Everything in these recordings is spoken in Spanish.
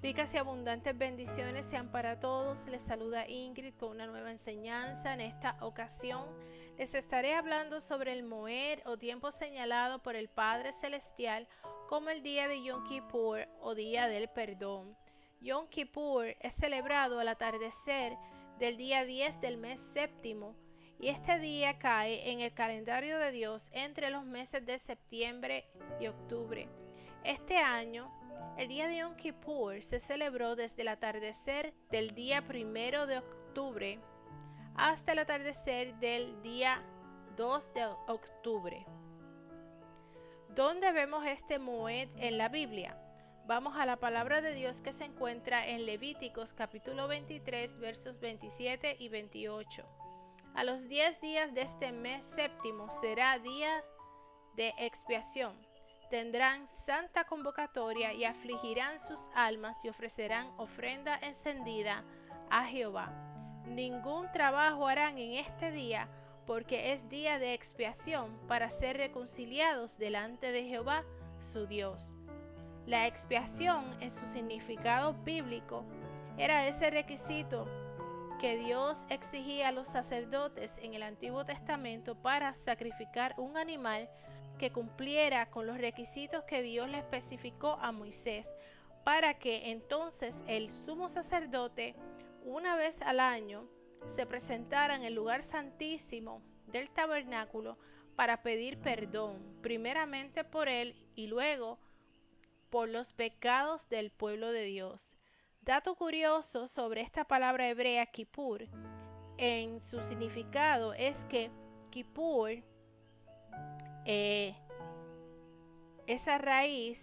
Ricas y abundantes bendiciones sean para todos. Les saluda Ingrid con una nueva enseñanza. En esta ocasión les estaré hablando sobre el Moed o tiempo señalado por el Padre Celestial como el día de Yom Kippur o día del perdón. Yom Kippur es celebrado al atardecer del día 10 del mes séptimo y este día cae en el calendario de Dios entre los meses de septiembre y octubre. Este año, el día de Yom Kippur se celebró desde el atardecer del día 1 de octubre hasta el atardecer del día 2 de octubre. ¿Dónde vemos este Moed en la Biblia? Vamos a la palabra de Dios que se encuentra en Levíticos capítulo 23 versos 27 y 28. A los 10 días de este mes séptimo será día de expiación. Tendrán santa convocatoria y afligirán sus almas y ofrecerán ofrenda encendida a Jehová. Ningún trabajo harán en este día, porque es día de expiación para ser reconciliados delante de Jehová, su Dios. La expiación, en su significado bíblico, era ese requisito que Dios exigía a los sacerdotes en el Antiguo Testamento para sacrificar un animal que cumpliera con los requisitos que Dios le especificó a Moisés, para que entonces el sumo sacerdote, una vez al año, se presentara en el lugar santísimo del tabernáculo para pedir perdón, primeramente por él y luego por los pecados del pueblo de Dios. Dato curioso sobre esta palabra hebrea Kippur, en su significado es que Kippur, esa raíz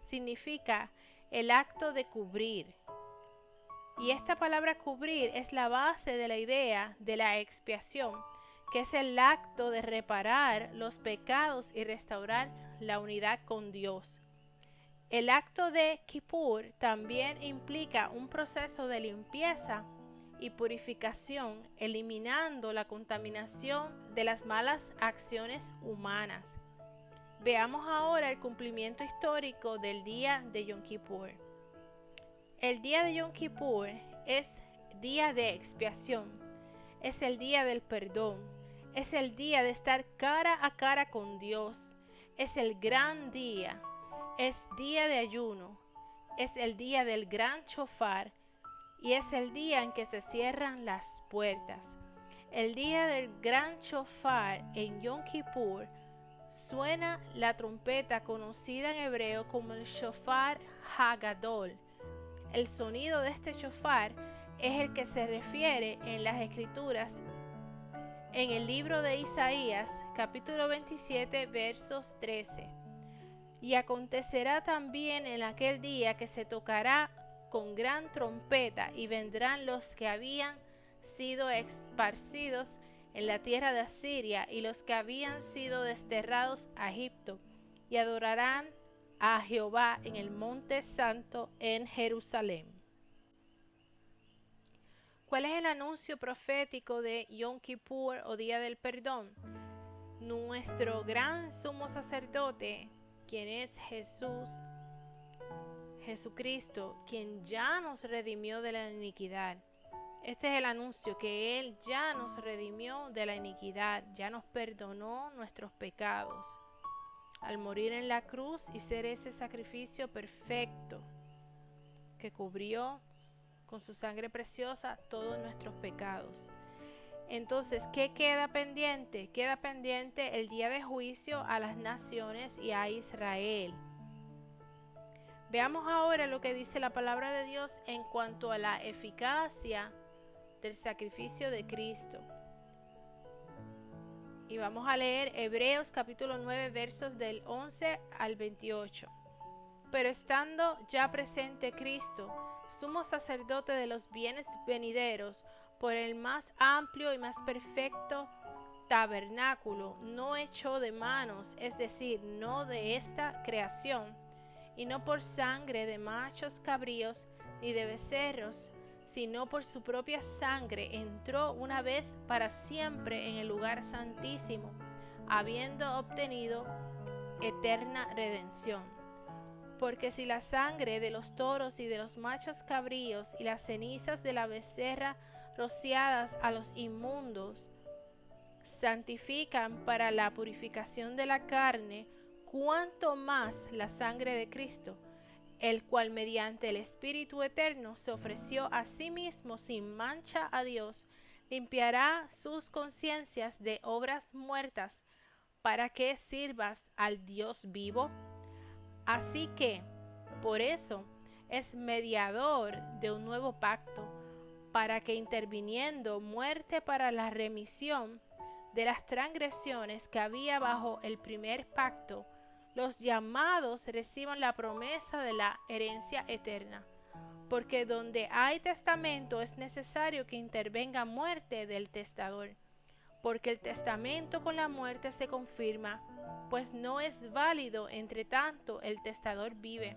significa el acto de cubrir. Y esta palabra cubrir es la base de la idea de la expiación, que es el acto de reparar los pecados y restaurar la unidad con Dios. El acto de Kippur también implica un proceso de limpieza y purificación, eliminando la contaminación de las malas acciones humanas. Veamos ahora el cumplimiento histórico del día de Yom Kippur. El día de Yom Kippur es día de expiación, es el día del perdón, es el día de estar cara a cara con Dios, es el gran día, es día de ayuno, es el día del gran shofar y es el día en que se cierran las puertas. El día del gran shofar en Yom Kippur suena la trompeta conocida en hebreo como el shofar hagadol. El sonido de este shofar es el que se refiere en las escrituras en el libro de Isaías, capítulo 27, versos 13. Y acontecerá también en aquel día que se tocará con gran trompeta y vendrán los que habían sido esparcidos en la tierra de Asiria y los que habían sido desterrados a Egipto y adorarán a Jehová en el monte santo en Jerusalén. ¿Cuál es el anuncio profético de Yom Kippur o Día del Perdón? Nuestro gran sumo sacerdote, quien es Jesucristo, quien ya nos redimió de la iniquidad. Este es el anuncio, que Él ya nos redimió de la iniquidad, ya nos perdonó nuestros pecados al morir en la cruz y ser ese sacrificio perfecto que cubrió con su sangre preciosa todos nuestros pecados. Entonces, ¿qué queda pendiente? Queda pendiente el día de juicio a las naciones y a Israel. Veamos ahora lo que dice la palabra de Dios en cuanto a la eficacia del sacrificio de Cristo. Y vamos a leer Hebreos capítulo 9 versos del 11 al 28. Pero estando ya presente Cristo, sumo sacerdote de los bienes venideros, por el más amplio y más perfecto tabernáculo, no hecho de manos, es decir, no de esta creación, y no por sangre de machos cabríos ni de becerros, sino por su propia sangre entró una vez para siempre en el lugar santísimo, habiendo obtenido eterna redención. Porque si la sangre de los toros y de los machos cabríos y las cenizas de la becerra rociadas a los inmundos santifican para la purificación de la carne, cuánto más la sangre de Cristo, el cual mediante el Espíritu Eterno se ofreció a sí mismo sin mancha a Dios, limpiará sus conciencias de obras muertas para que sirvas al Dios vivo. Así que, por eso, es mediador de un nuevo pacto, para que interviniendo muerte para la remisión de las transgresiones que había bajo el primer pacto, los llamados reciban la promesa de la herencia eterna. Porque donde hay testamento es necesario que intervenga muerte del testador, porque el testamento con la muerte se confirma, pues no es válido entre tanto el testador vive,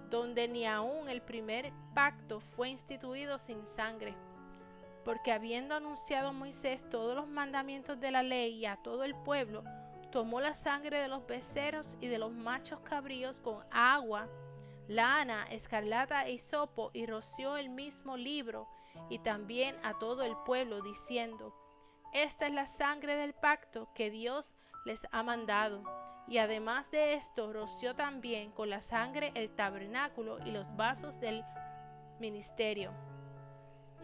donde ni aun el primer pacto fue instituido sin sangre. Porque habiendo anunciado Moisés todos los mandamientos de la ley y a todo el pueblo, tomó la sangre de los becerros y de los machos cabríos con agua, lana, escarlata e hisopo, y roció el mismo libro y también a todo el pueblo, diciendo: esta es la sangre del pacto que Dios les ha mandado. Y además de esto, roció también con la sangre el tabernáculo y los vasos del ministerio.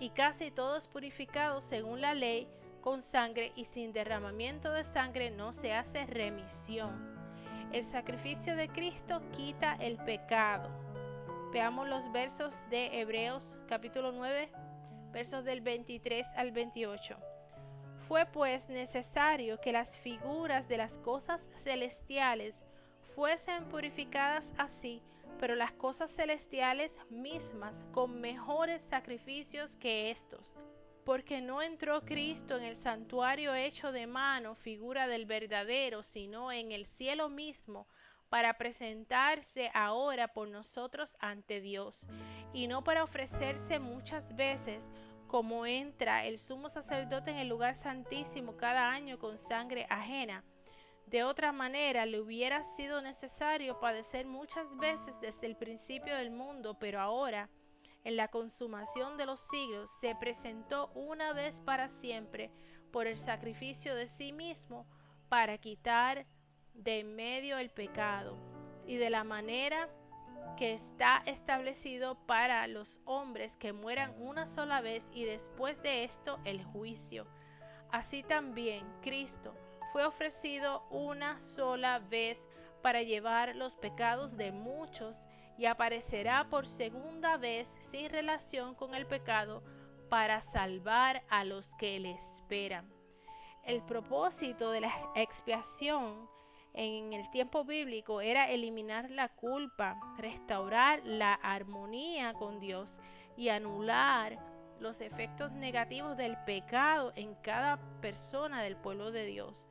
Y casi todos purificados según la ley con sangre, y sin derramamiento de sangre no se hace remisión. El sacrificio de Cristo quita el pecado. Veamos los versos de Hebreos capítulo 9, versos del 23 al 28. Fue pues necesario que las figuras de las cosas celestiales fuesen purificadas así, pero las cosas celestiales mismas con mejores sacrificios que estos. Porque no entró Cristo en el santuario hecho de mano, figura del verdadero, sino en el cielo mismo, para presentarse ahora por nosotros ante Dios, y no para ofrecerse muchas veces, como entra el sumo sacerdote en el lugar santísimo cada año con sangre ajena. De otra manera le hubiera sido necesario padecer muchas veces desde el principio del mundo, pero ahora, en la consumación de los siglos, se presentó una vez para siempre por el sacrificio de sí mismo para quitar de en medio el pecado, y de la manera que está establecido para los hombres que mueran una sola vez y después de esto el juicio. Así también Cristo fue ofrecido una sola vez para llevar los pecados de muchos, y aparecerá por segunda vez sin relación con el pecado para salvar a los que le esperan. El propósito de la expiación en el tiempo bíblico era eliminar la culpa, restaurar la armonía con Dios y anular los efectos negativos del pecado en cada persona del pueblo de Dios.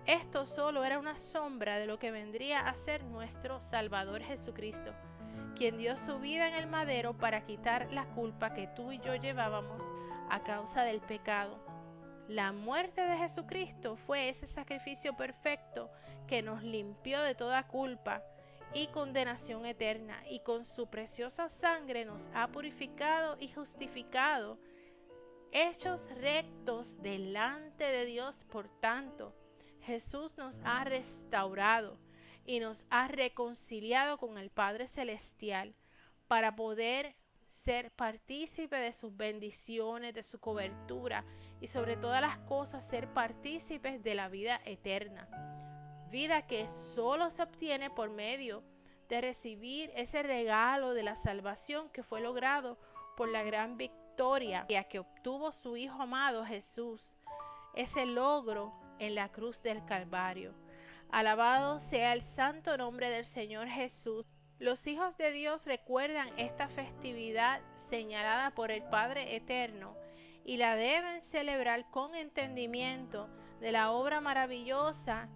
Esto solo era una sombra de lo que vendría a ser nuestro Salvador Jesucristo, quien dio su vida en el madero para quitar la culpa que tú y yo llevábamos a causa del pecado. La muerte de Jesucristo fue ese sacrificio perfecto que nos limpió de toda culpa y condenación eterna, y con su preciosa sangre nos ha purificado y justificado, hechos rectos delante de Dios. Por tanto, Jesús nos ha restaurado y nos ha reconciliado con el Padre Celestial para poder ser partícipe de sus bendiciones, de su cobertura, y sobre todas las cosas ser partícipes de la vida eterna. Vida que solo se obtiene por medio de recibir ese regalo de la salvación que fue logrado por la gran victoria que obtuvo su Hijo amado Jesús, ese logro en la cruz del Calvario. Alabado sea el santo nombre del Señor Jesús. Los hijos de Dios recuerdan esta festividad señalada por el Padre Eterno y la deben celebrar con entendimiento de la obra maravillosa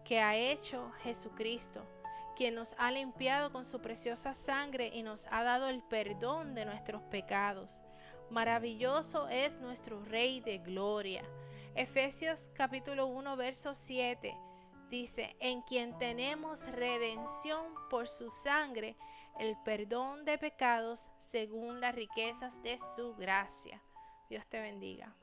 que ha hecho Jesucristo, quien nos ha limpiado con su preciosa sangre y nos ha dado el perdón de nuestros pecados. Maravilloso es nuestro Rey de gloria. Efesios capítulo 1 verso 7 Dice, en quien tenemos redención por su sangre, el perdón de pecados según las riquezas de su gracia. Dios te bendiga.